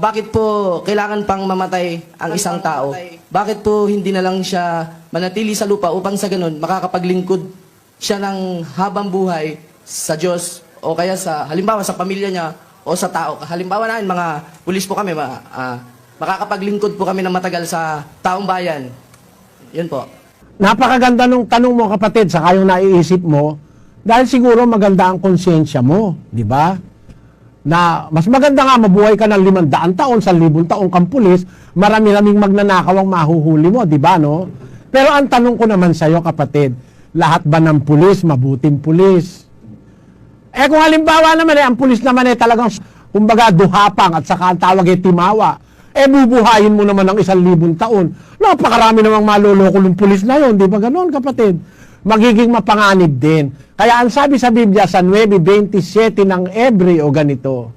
Bakit po kailangan pang mamatay ang isang tao? Bakit po hindi na lang siya manatili sa lupa upang sa ganun makakapaglingkod siya ng habang buhay sa Diyos o kaya sa halimbawa sa pamilya niya o sa tao. Halimbawa namin mga pulis po kami, makakapaglingkod po kami ng matagal sa taong bayan. Yun po. Napakaganda nung tanong mo, kapatid, sa yung naiisip mo, dahil siguro maganda ang konsyensya mo, di ba? Na mas maganda nga mabuhay ka ng 500 taon, 1,000 taong kang pulis, marami-raming magnanakaw ang mahuhuli mo, di ba, no? Pero ang tanong ko naman sa'yo, kapatid, lahat ba ng pulis mabuting pulis? Kung halimbawa naman ang pulis naman talagang, kumbaga, duhapang at saka ang tawag timawa, bubuhayin mo naman ng 1,000 taon. Napakarami namang maloloko ng pulis na yon, di ba ganon, kapatid? Magiging mapanganib din. Kaya ang sabi sa Biblia sa 9:27 ng Hebreo ganito.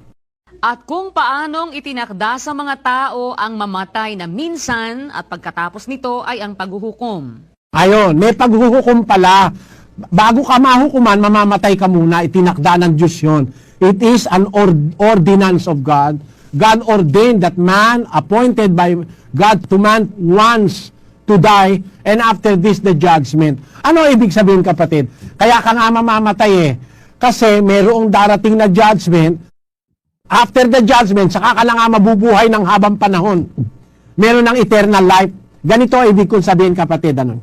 At kung paanong itinakda sa mga tao ang mamatay na minsan at pagkatapos nito ay ang paghuhukom. Ayon, may paghuhukom pala. Bago ka mahukuman, mamamatay ka muna. Itinakda ng Diyos yun. It is an ordinance of God. God ordained that man, appointed by God to man once to die, and after this, the judgment. Ano ibig sabihin, kapatid? Kaya ka nga mamamatay kasi mayroong darating na judgment. After the judgment, saka ka lang nga mabubuhay ng habang panahon. Meron ng eternal life. Ganito ibig kong sabihin, kapatid. Ano?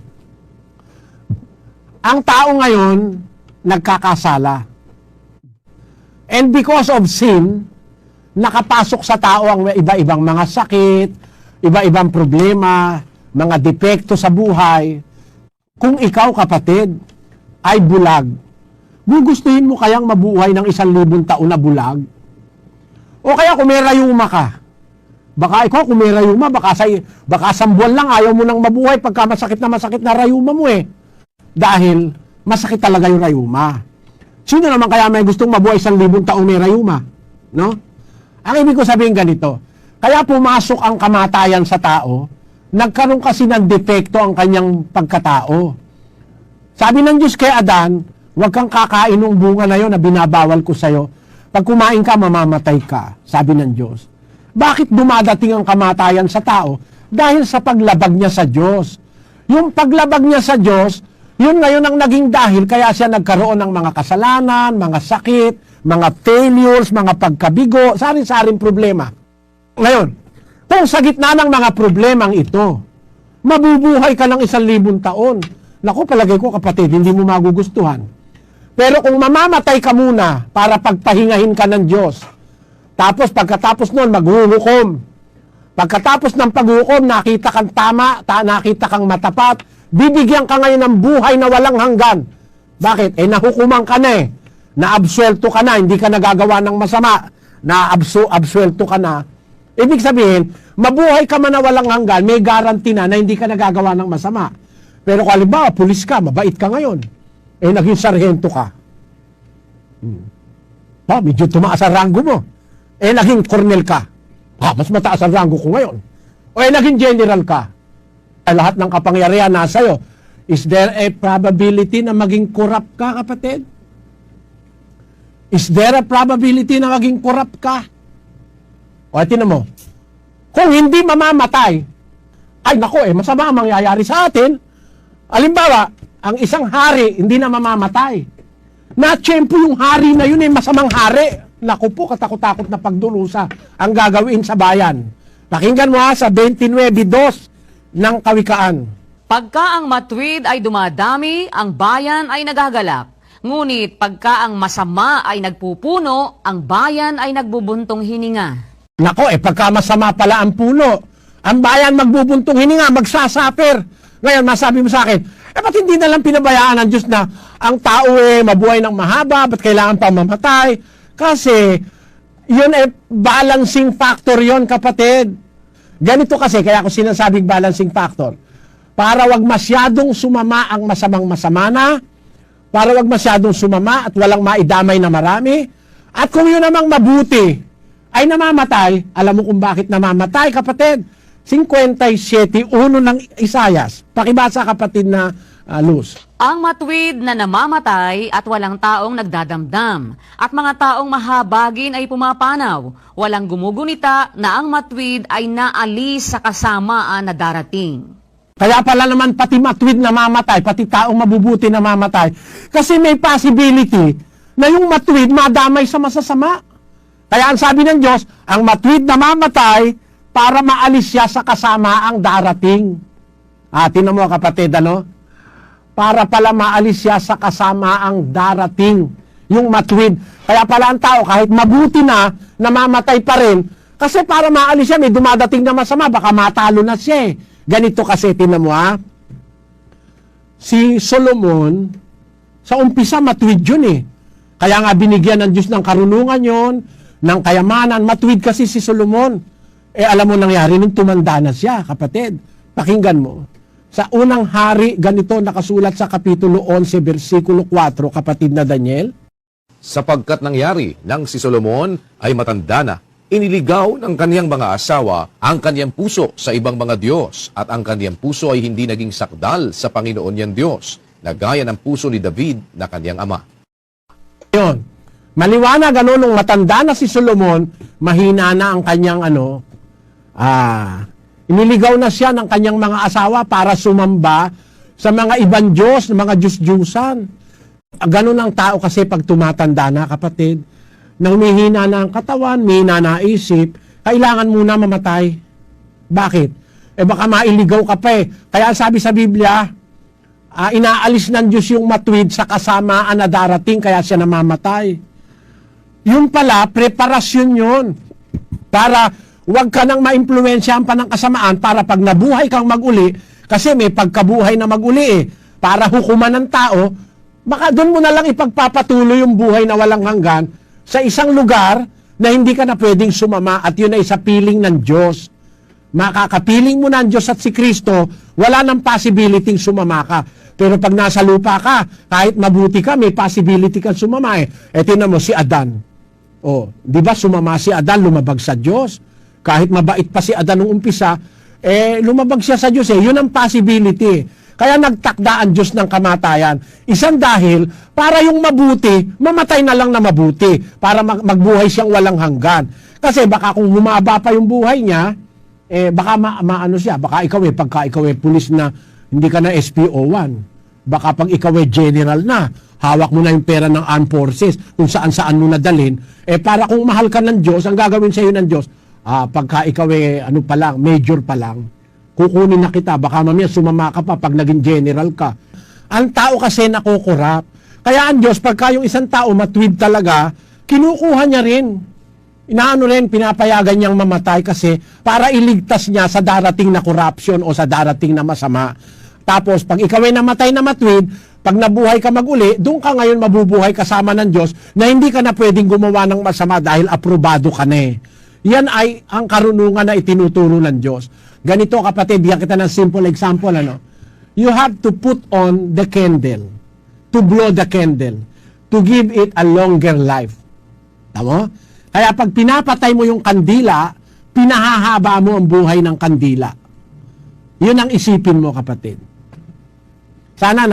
Ang tao ngayon, nagkakasala. And because of sin, nakapasok sa tao ang iba-ibang mga sakit, iba-ibang problema, mga depekto sa buhay. Kung ikaw, kapatid, ay bulag, gugustuhin mo kayang mabuhay ng 1,000 taon na bulag? O kaya kung may rayuma ka, baka ikaw kung may rayuma, baka sambuan lang ayaw mo nang mabuhay pagka masakit na rayuma mo Dahil masakit talaga yung rayuma. Sino naman kaya may gustong mabuhay 1,000 taon may rayuma? No? Ang ibig ko sabihin ganito, kaya pumasok ang kamatayan sa tao, nagkaroon kasi ng depekto ang kanyang pagkatao. Sabi ng Diyos kay Adan, huwag kang kakain ng bunga na yon na binabawal ko sa'yo. Pag kumain ka, mamamatay ka, sabi ng Diyos. Bakit dumadating ang kamatayan sa tao? Dahil sa paglabag niya sa Diyos. Yung paglabag niya sa Diyos, yun ngayon ang naging dahil kaya siya nagkaroon ng mga kasalanan, mga sakit, mga failures, mga pagkabigo, saring-saring problema. Ngayon, kung sa gitna ng mga problemang ito, mabubuhay ka ng 1,000 taon. Naku, palagay ko, kapatid, hindi mo magugustuhan. Pero kung mamamatay ka muna para pagpahingahin ka ng Diyos, tapos pagkatapos nun, maghuhukom. Pagkatapos ng paghuhukom, nakita kang tama, nakita kang matapat, bibigyan ka ngayon ng buhay na walang hanggan. Bakit? Nahukuman ka na naabsuelto ka na, hindi ka nagagawa ng masama, naabsuelto ka na. Ibig sabihin, mabuhay ka man na walang hanggan, may guarantee na hindi ka nagagawa ng masama. Pero kung halimbawa, pulis ka, mabait ka ngayon, naging sarhento ka. Medyo tumaas ang ranggo mo. Naging kornel ka. Mas mataas ang ranggo ko ngayon. O naging general ka. Lahat ng kapangyarihan nasa iyo. Is there a probability na maging corrupt ka, kapatid? Is there a probability na maging corrupt ka? O, tinan mo. Kung hindi mamamatay, ay nako masama ang mangyayari sa atin. Halimbawa, ang isang hari hindi na mamamatay. Na-tiyempo yung hari na yun masamang hari. Naku po, katakot-takot na pagdurusa ang gagawin sa bayan. Pakinggan mo sa 29:2 ng Kawikaan. Pagka ang matuwid ay dumadami, ang bayan ay nagagalak. Ngunit pagka ang masama ay nagpupuno, ang bayan ay nagbubuntong hininga. Nako, pagka masama pala ang puno, ang bayan magbubuntong hininga, magsasaper. Ngayon, masabi mo sa akin, ba't hindi na lang pinabayaan ng Diyos na ang tao mabuhay ng mahaba, ba't kailangan pa mamatay? Kasi, yun balancing factor yon, kapatid. Ganito kasi, kaya ako sinasabing balancing factor. Para wag masyadong sumama ang masamang masama na, para wag masyadong sumama at walang maidamay na marami. At kung yun namang mabuti ay namamatay, alam mo kung bakit namamatay, kapatid? 57:1 ng Isayas. Pakibasa, kapatid, na Luz. Ang matuwid na namamatay at walang taong nagdadamdam at mga taong mahabagin ay pumapanaw. Walang gumugunita na ang matuwid ay naalis sa kasamaan na darating. Kaya pala naman pati matuwid na mamatay, pati taong mabubuti na mamatay. Kasi may possibility na yung matuwid madamay sa masasama. Kaya ang sabi ng Diyos, ang matuwid na mamatay para maalis siya sa kasamaang darating. Tinan mo kapatid, ano? Para pala maalis siya sa kasamaang darating. Yung matuwid. Kaya pala ang tao, kahit mabuti na, namamatay pa rin. Kasi para maalis siya, may dumadating na masama, baka matalo na siya. Ganito kasi, tinan mo si Solomon, sa umpisa matuwid yun Kaya nga binigyan ng Diyos ng karunungan yon, ng kayamanan, matuwid kasi si Solomon. Alam mo nangyari nung tumanda na siya, kapatid. Pakinggan mo. Sa unang hari, ganito nakasulat sa Kapitulo 11, versikulo 4, kapatid na Daniel. Sapagkat nangyari nang si Solomon ay matanda na, iniligaw ng kaniyang mga asawa ang kaniyang puso sa ibang mga Diyos at ang kaniyang puso ay hindi naging sakdal sa Panginoon niyang Diyos, na gaya ng puso ni David na kaniyang ama. Yun. Maliwanag nung matanda na si Solomon, mahina na ang kanyang iniligaw na siya ng kanyang mga asawa para sumamba sa mga ibang Diyos, mga Diyos-Diyusan. Ganun ang tao kasi pag tumatanda na, kapatid, nang mihina na ang katawan, mihina na isip, kailangan muna mamatay. Bakit? Baka mailigaw ka pa Kaya sabi sa Biblia, inaalis ng Diyos yung matuwid sa kasamaan na darating, kaya siya namamatay. Yun pala, preparasyon yun. Para huwag ka nang maimpluwensyahan pa ng kasamaan para pag nabuhay kang mag-uli, kasi may pagkabuhay na mag-uli para hukuman ng tao, baka doon mo na lang ipagpapatuloy yung buhay na walang hanggan sa isang lugar na hindi ka na pwedeng sumama at yun ay sa piling ng Diyos. Makakapiling mo na ang Diyos at si Kristo, wala nang possibility sumama ka. Pero pag nasa lupa ka, kahit mabuti ka, may possibility kang sumama tingnan mo si Adan. Di ba sumama si Adan, lumabag sa Diyos. Kahit mabait pa si Adan nung umpisa, lumabag siya sa Diyos Yun ang possibility. Kaya nagtakda ang Diyos ng kamatayan. Isang dahil, para yung mabuti, mamatay na lang na mabuti. Para magbuhay siyang walang hanggan. Kasi baka kung humaba pa yung buhay niya, baka maano siya. Baka ikaw pagka ikaw pulis na, hindi ka na SPO1. Baka pag ikaw general na, hawak mo na yung pera ng armed forces, kung saan-saan mo nadalhin, para kung mahal ka ng Diyos, ang gagawin sa iyo ng Diyos, pagka ikaw major pa lang, kukunin na kita, baka mamaya sumama ka pa pag naging general ka. Ang tao kasi nakukurap. Kaya ang Diyos, pagka yung isang tao matuwid talaga, kinukuha niya rin. Pinapayagan niyang mamatay kasi para iligtas niya sa darating na corruption o sa darating na masama. Tapos, pag ikaw ay namatay na matuwid, pag nabuhay ka mag-uli, doon ka ngayon mabubuhay kasama ng Diyos na hindi ka na pwedeng gumawa ng masama dahil aprobado ka na Yan ay ang karunungan na itinuturo ng Diyos. Ganito kapatid, bigyan kita ng simple example. You have to put on the candle, to blow the candle, to give it a longer life. Tama? Kaya pag pinapatay mo yung kandila, pinahahaba mo ang buhay ng kandila. Yun ang isipin mo kapatid. Sana